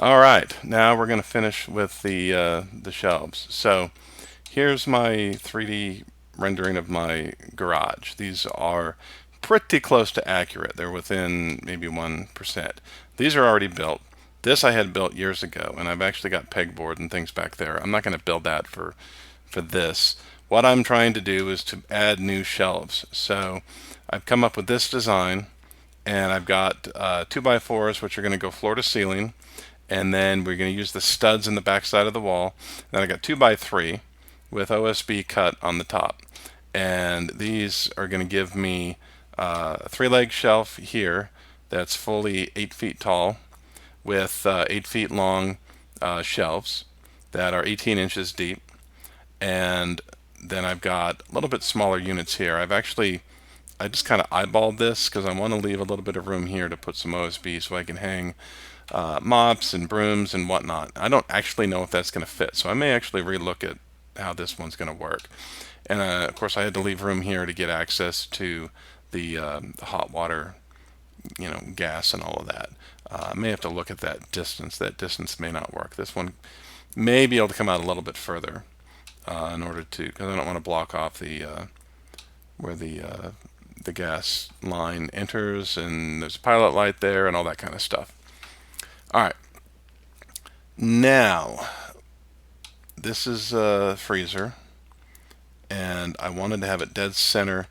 All right, now we're going to finish with the shelves. So here's my 3D rendering of my garage. These are pretty close to accurate. They're within maybe 1%. These are already built. This I had built years ago, and I've actually got pegboard and things back there. I'm not going to build that for this. What I'm trying to do is to add new shelves. So I've come up with this design, and I've got 2x4s, which are going to go floor to ceiling, and then we're going to use the studs in the back side of the wall. Then I got 2x3 with OSB cut on the top, and these are going to give me a 3-leg shelf here that's fully 8 feet tall with 8 feet long shelves that are 18 inches deep. And then I've got a little bit smaller units here. I just kind of eyeballed this because I want to leave a little bit of room here to put some OSB so I can hang mops and brooms and whatnot. I don't actually know if that's going to fit, so I may actually relook at how this one's going to work. And of course, I had to leave room here to get access to the hot water, gas and all of that. I may have to look at that distance. That distance may not work. This one may be able to come out a little bit further in order to, because I don't want to block off where the gas line enters, and there's a pilot light there and all that kind of stuff. All right, now this is a freezer, and I wanted to have it dead center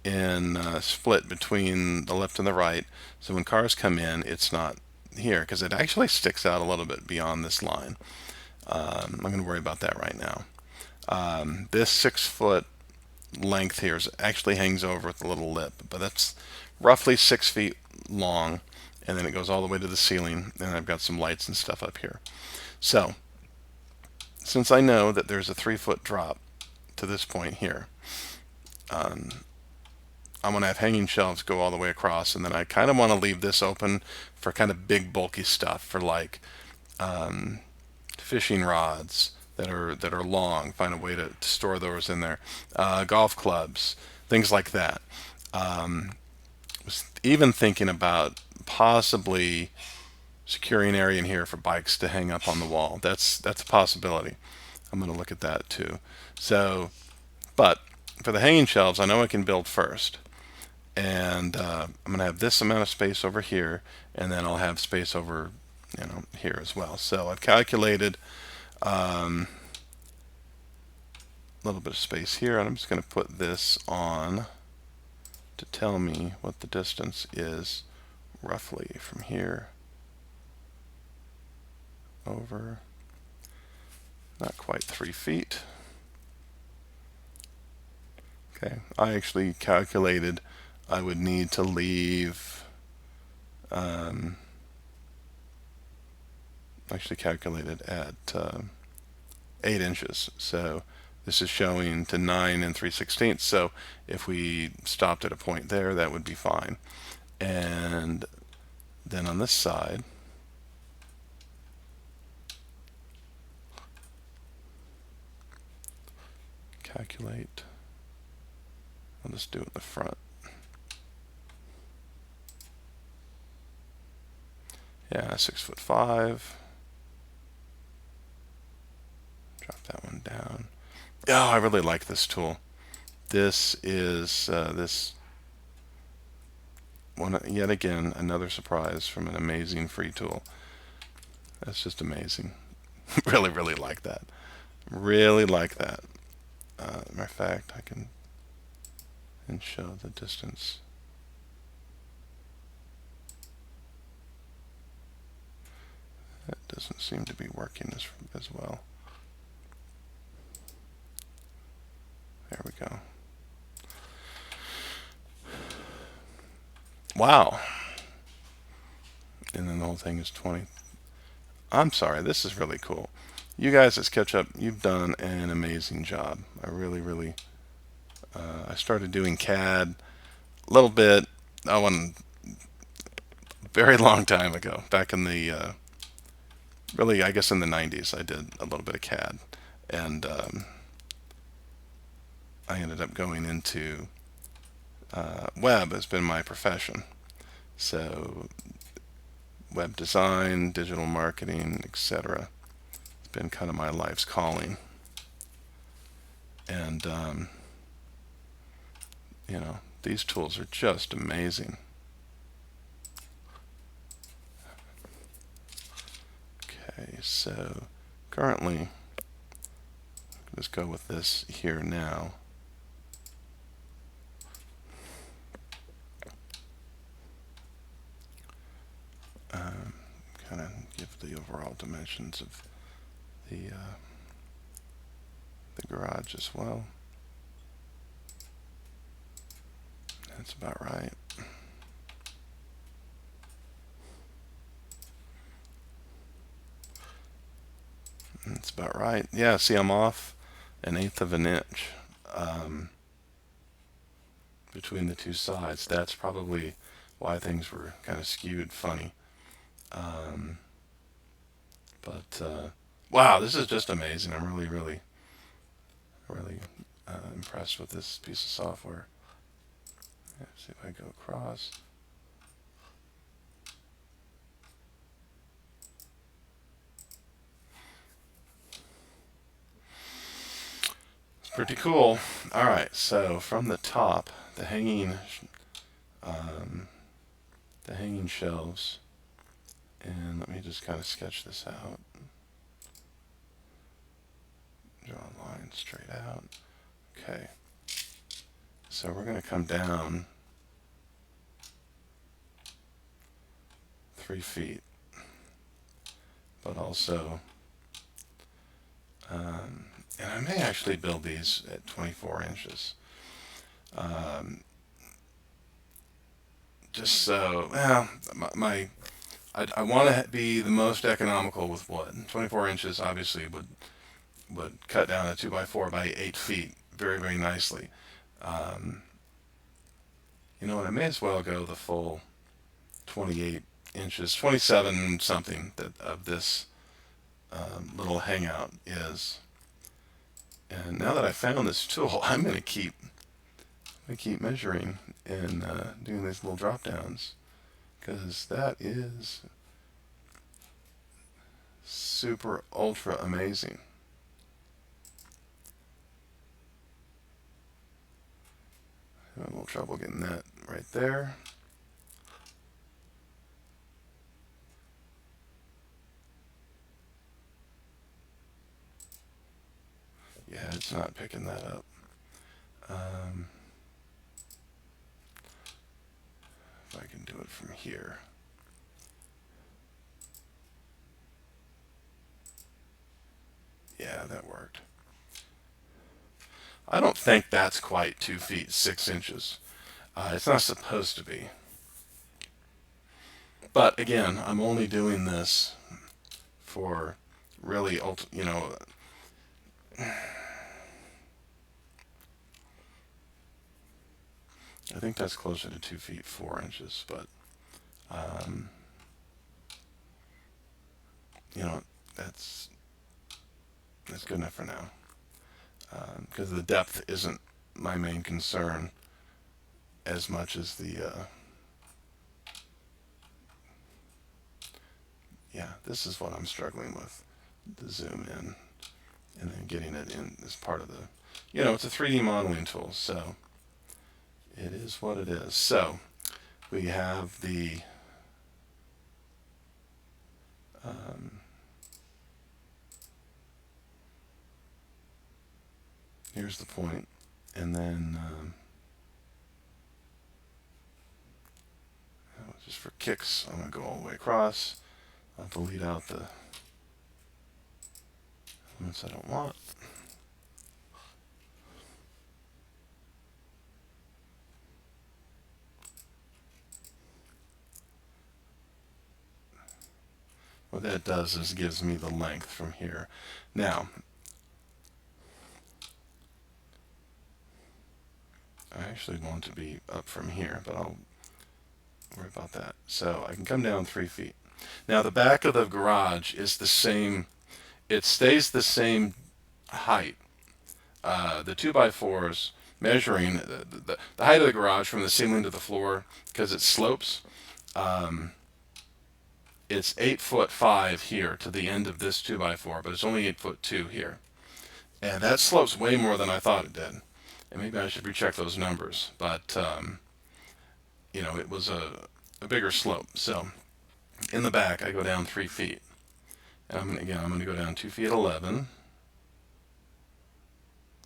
in split between the left and the right, so when cars come in, it's not here because it actually sticks out a little bit beyond this line. I'm not going to worry about that right now. This 6-foot length here actually hangs over with a little lip, but that's roughly 6 feet long, and then it goes all the way to the ceiling, and I've got some lights and stuff up here. So since I know that there's a 3-foot drop to this point here, I'm going to have hanging shelves go all the way across, and then I kind of want to leave this open for kind of big bulky stuff, for like fishing rods that are long. Find a way to store those in there. Golf clubs, things like that. Was even thinking about possibly securing an area in here for bikes to hang up on the wall. That's a possibility. I'm going to look at that too. So, but for the hanging shelves, I know I can build first, and I'm going to have this amount of space over here, and then I'll have space over, here as well. So I've calculated a little bit of space here, and I'm just going to put this on to tell me what the distance is roughly from here over, not quite 3 feet. Okay, I actually calculated I would need to leave, actually calculated at 8 inches. So this is showing to 9 3/16. So if we stopped at a point there, that would be fine. And then on this side, calculate. I'll just do it in the front. Yeah, 6'5". Drop that one down. Oh, I really like this tool. This is this one, yet again, another surprise from an amazing free tool. That's just amazing. Really, really like that. Really like that. Matter of fact, I can show the distance. That doesn't seem to be working as well. There we go. Wow. And then the whole thing is 20. I'm sorry, this is really cool. You guys at Sketchup, you've done an amazing job. I really, really, I started doing CAD a little bit, a very long time ago, back in the, really, I guess in the 90s, I did a little bit of CAD. And I ended up going into web has been my profession. So web design, digital marketing, etc. It's been kind of my life's calling. And, these tools are just amazing. Okay, so currently, let's go with this here now. Kind of give the overall dimensions of the garage as well. That's about right. That's about right. Yeah, see, I'm off 1/8 of an inch between the two sides. That's probably why things were kind of skewed funny. But wow, this is just amazing. I'm really, really, really impressed with this piece of software. Let's see if I go across. It's pretty cool. All right, so from the top, the hanging shelves, and let me just kind of sketch this out. Draw a line straight out. Okay. So we're going to come down 3 feet, but also, and I may actually build these at 24 inches. Just so, well, I want to be the most economical with wood. 24 inches obviously would cut down a 2x4 by 8 feet very, very nicely. You know what, I may as well go the full 28 inches, 27 something that of this little hangout is. And now that I found this tool, I'm going to keep measuring and doing these little drop downs, because that is super ultra amazing. I have a little trouble getting that right there. Yeah, it's not picking that up. If I can do it from here. Yeah, that worked. I don't think that's quite 2 feet 6 inches. It's not supposed to be. But again, I'm only doing this for really, I think that's closer to 2 feet 4 inches, but um, that's good enough for now, because the depth isn't my main concern as much as yeah, this is what I'm struggling with, the zoom in and then getting it in as part of the, it's a 3D modeling tool, so it is what it is. So we have the here's the point, and then just for kicks, I'm going to go all the way across. I'll delete out the elements I don't want. What that does is gives me the length from here. Now, I actually want to be up from here, but I'll worry about that. So I can come down 3 feet. Now the back of the garage is the same. It stays the same height. The 2x4s measuring the height of the garage from the ceiling to the floor, because it slopes. it's 8'5" here to the end of this 2x4, but it's only 8'2" here. And that slopes way more than I thought it did. And maybe I should recheck those numbers, but it was a bigger slope. So in the back, I go down 3 feet. And I'm going to go down 2 feet 11.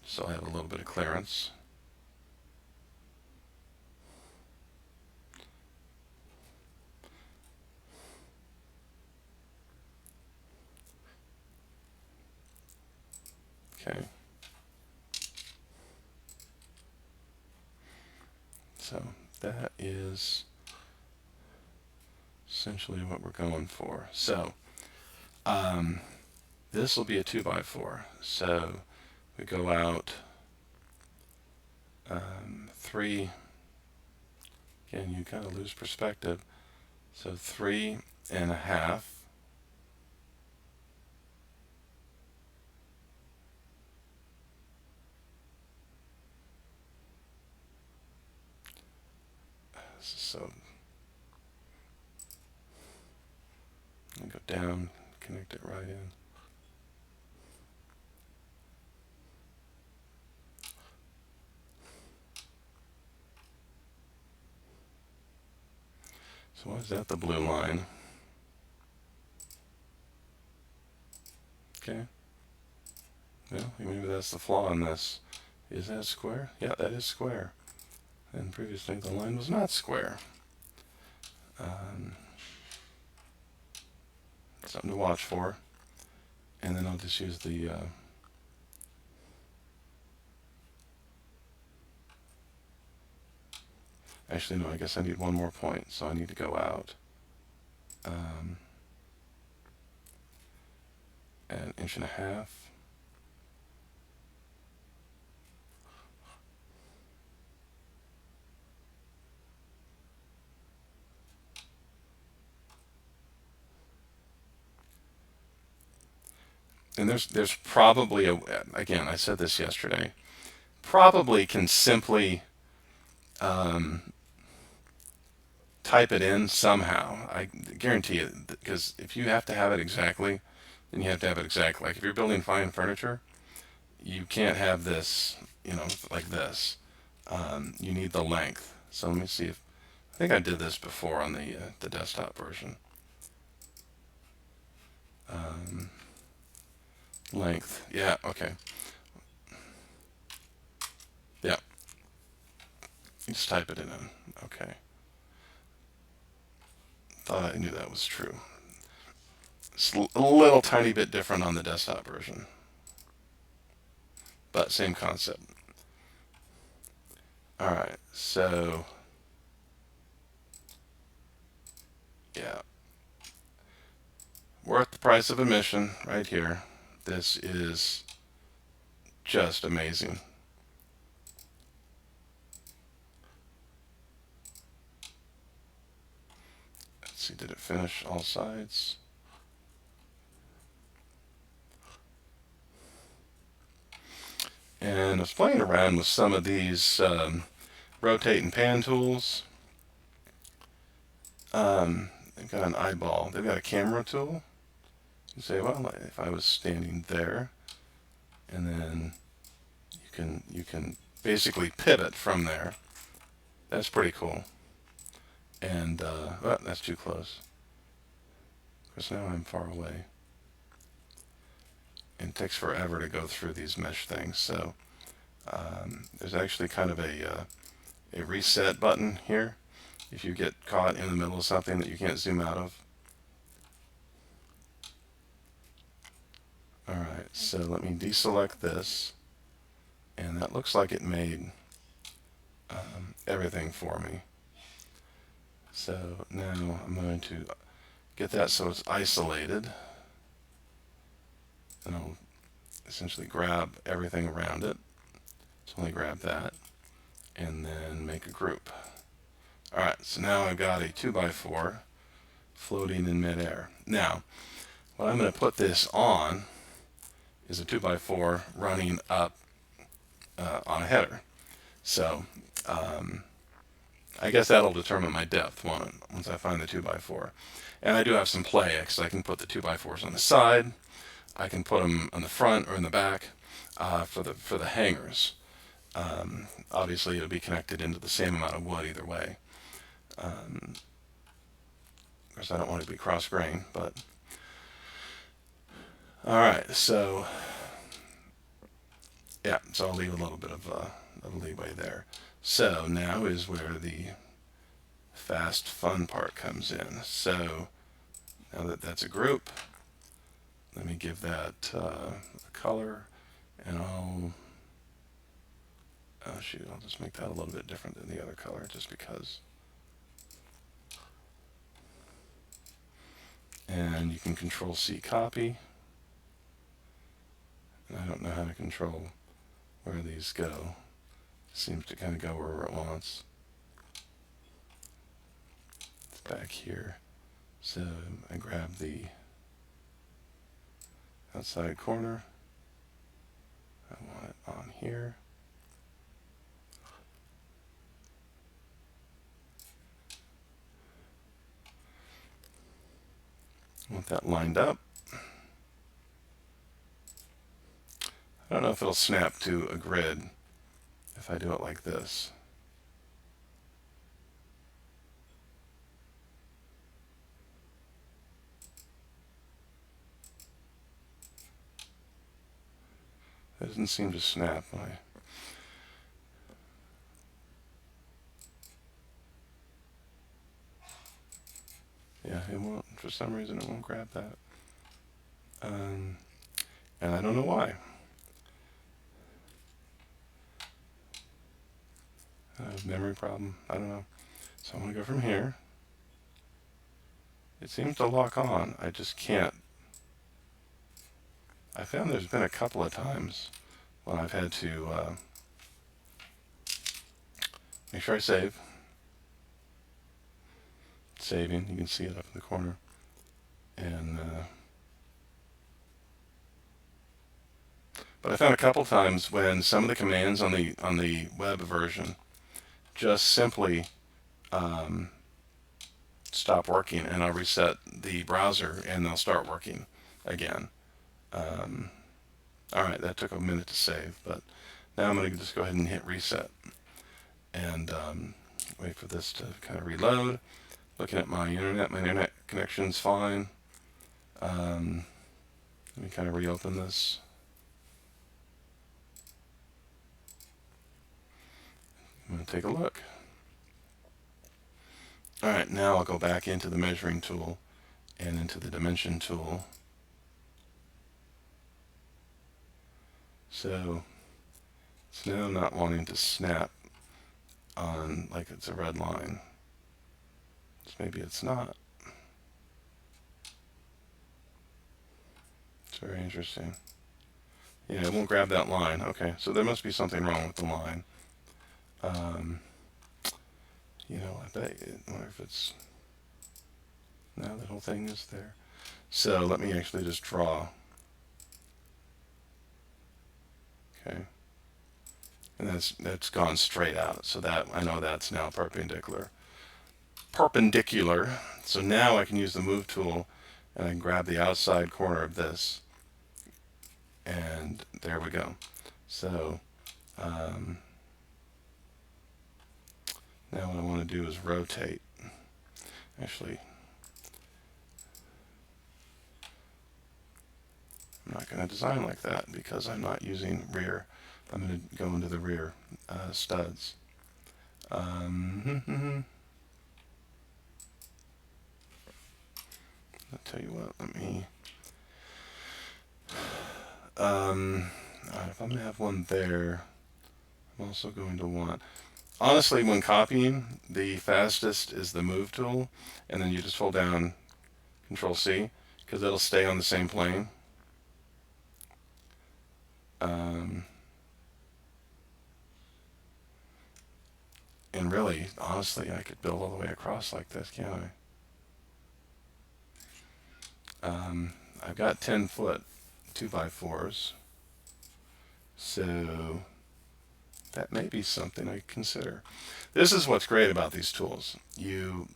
So I have a little bit of clearance. Okay. So that is essentially what we're going for. So this will be a 2x4. So we go out 3. Again, you kind of lose perspective. So 3.5. So go down, connect it right in. So why is that the blue line? Okay. Well, maybe that's the flaw in this. Is that square? Yeah, that is square. And previously the line was not square. Something to watch for. And then I'll just use the actually, no, I guess I need one more point, so I need to go out an 1.5 inches. And there's probably again, I said this yesterday, probably can simply type it in somehow. I guarantee it, because if you have to have it exactly, then you have to have it exactly. Like if you're building fine furniture, you can't have this, like this. You need the length. So let me see if I think I did this before on the desktop version. Length, yeah, okay, yeah. You just type it in. Okay. Thought I knew that was true. It's a little tiny bit different on the desktop version, but same concept. All right, so yeah, worth the price of admission right here. This is just amazing. Let's see, did it finish all sides? And I was playing around with some of these rotate and pan tools. They've got an eyeball. They've got a camera tool. You say, well, if I was standing there, and then you can basically pivot from there. That's pretty cool. And well, that's too close, because now I'm far away. And it takes forever to go through these mesh things. So there's actually kind of a reset button here if you get caught in the middle of something that you can't zoom out of. Alright, so let me deselect this, and that looks like it made everything for me. So now I'm going to get that so it's isolated, and I'll essentially grab everything around it. So only grab that, and then make a group. Alright, so now I've got a 2x4 floating in midair. Now, what I'm going to put this on is a 2x4 running up on a header. So I guess that'll determine my depth, won't it, once I find the 2x4. And I do have some play, because I can put the 2x4s on the side. I can put them on the front or in the back for the hangers. Obviously, it'll be connected into the same amount of wood either way. Of course, I don't want it to be cross-grain, but... Alright, so... Yeah, so I'll leave a little bit of leeway there. So now is where the fast fun part comes in. So now that that's a group, let me give that a color, and oh shoot, I'll just make that a little bit different than the other color just because. And you can Control C copy. And I don't know how to control where these go. Seems to kind of go wherever it wants. It's back here. So I grab the outside corner. I want it on here. I want that lined up. I don't know if it'll snap to a grid if I do it like this. It doesn't seem to snap. Yeah, it won't. For some reason, it won't grab that. And I don't know why. Memory problem. I don't know. So I'm going to go from here. It seems to lock on. I just can't. I found there's been a couple of times when I've had to make sure I save. Saving. You can see it up in the corner. And but I found a couple times when some of the commands on the web version just simply stop working, and I'll reset the browser and they'll start working again. Alright, that took a minute to save, but now I'm going to just go ahead and hit reset and wait for this to kind of reload. Looking at my internet connection's fine. Let me kind of reopen this. I'm going to take a look. Alright, now I'll go back into the measuring tool and into the dimension tool. So it's now not wanting to snap on like it's a red line. So maybe it's not. It's very interesting. Yeah, it won't grab that line. Okay, so there must be something wrong with the line. You know, I wonder if it's... Now the whole thing is there. So let me actually just draw. Okay. And that's gone straight out. So that, I know that's now perpendicular. So now I can use the move tool and I can grab the outside corner of this. And there we go. So now what I want to do is rotate. Actually, I'm not going to design like that because I'm not using rear. I'm going to go into the rear studs. I'll tell you what, let me... if I'm going to have one there, I'm also going to want... Honestly, when copying, the fastest is the move tool, and then you just hold down Control C, because it'll stay on the same plane. And really, honestly, I could build all the way across like this, can't I? I've got 10-foot 2x4s, so That may be something I consider. This is what's great about these tools. You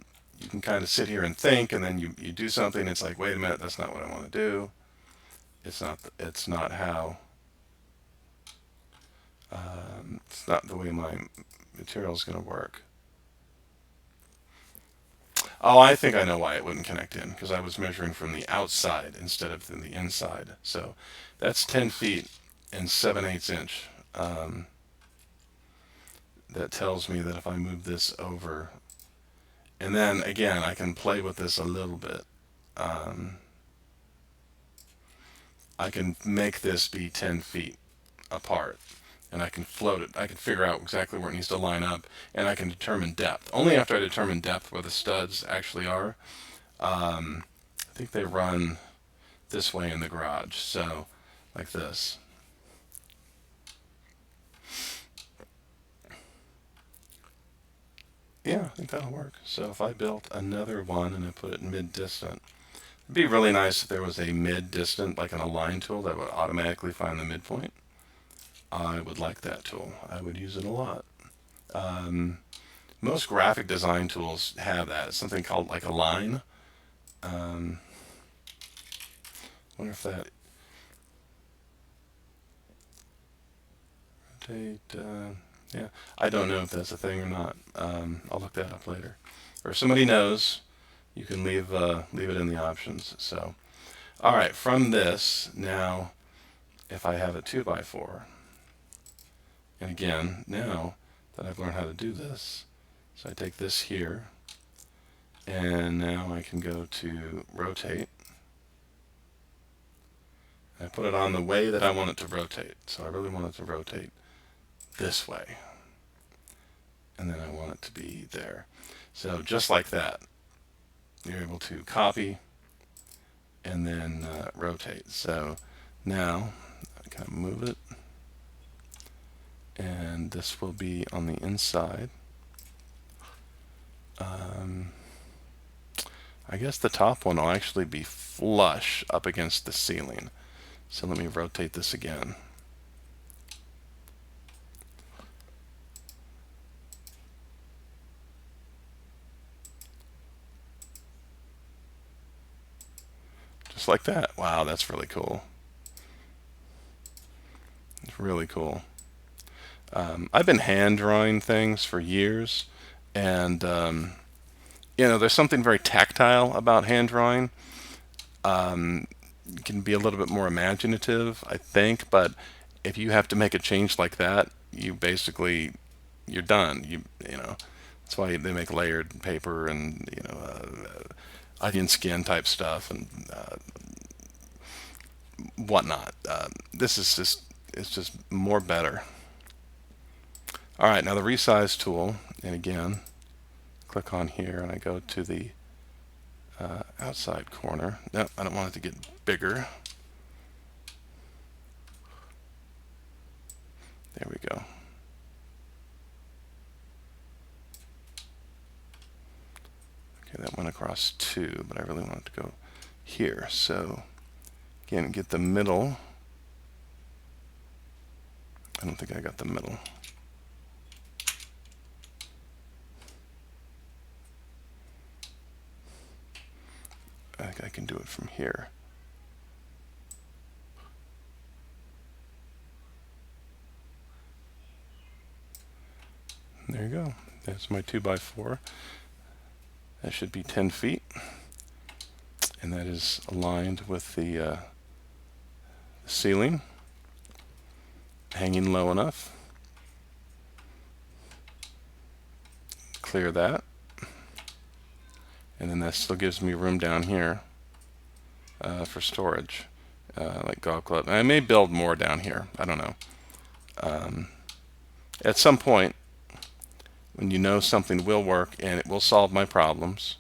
can kind of sit here and think, and then you do something. It's like, wait a minute, that's not what I want to do. It's not how. It's not the way my material is going to work. Oh, I think I know why it wouldn't connect in, because I was measuring from the outside instead of from the inside. So that's 10 feet and 7/8 inch. That tells me that if I move this over, and then again, I can play with this a little bit. I can make this be 10 feet apart, and I can float it. I can figure out exactly where it needs to line up, and I can determine depth. Only after I determine depth where the studs actually are. I think they run this way in the garage, so like this. Yeah, I think that'll work. So if I built another one and I put it mid-distant, it'd be really nice if there was a mid-distant, like an align tool that would automatically find the midpoint. I would like that tool. I would use it a lot. Most graphic design tools have that. It's something called like align. Wonder if that rotate. Yeah, I don't know if that's a thing or not. I'll look that up later. Or if somebody knows, you can leave it in the options. So, all right, from this now, if I have a 2x4, and again, now that I've learned how to do this, so I take this here, and now I can go to rotate. I put it on the way that I want it to rotate. So I really want it to rotate this way. And then I want it to be there. So just like that, you're able to copy and then rotate. So now I kind of move it, and this will be on the inside. I guess the top one will actually be flush up against the ceiling. So let me rotate this again. Just like that. Wow, that's really cool. It's really cool. I've been hand drawing things for years, and there's something very tactile about hand drawing. You can be a little bit more imaginative, I think, but if you have to make a change like that, you're done. That's why they make layered paper and onion skin type stuff and whatnot. This is just it's just more better. All right, now the resize tool, and again, click on here, and I go to the outside corner. No, I don't want it to get bigger. There we go. Okay, that went across 2, but I really want it to go here. So again, get the middle. I don't think I got the middle. I think I can do it from here. There you go. That's my 2x4. That should be 10 feet. And that is aligned with the ceiling, hanging low enough. Clear that. And then that still gives me room down here for storage, like golf club. And I may build more down here. I don't know. At some point, when you know something will work and it will solve my problems,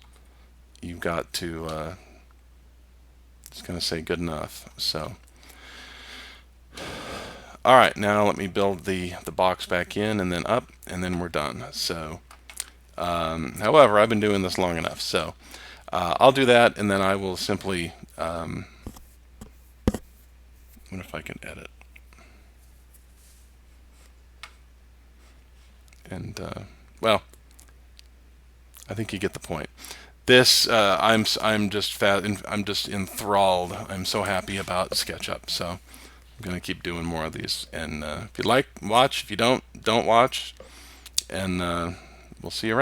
you've got to it's going to say good enough. So, all right, now let me build the box back in and then up, and then we're done. So, however, I've been doing this long enough, so I'll do that, and then I will simply wonder if I can edit. And well, I think you get the point. This I'm just I'm just enthralled. I'm so happy about SketchUp. So I'm gonna keep doing more of these. And if you like, watch. If you don't watch. And we'll see you around.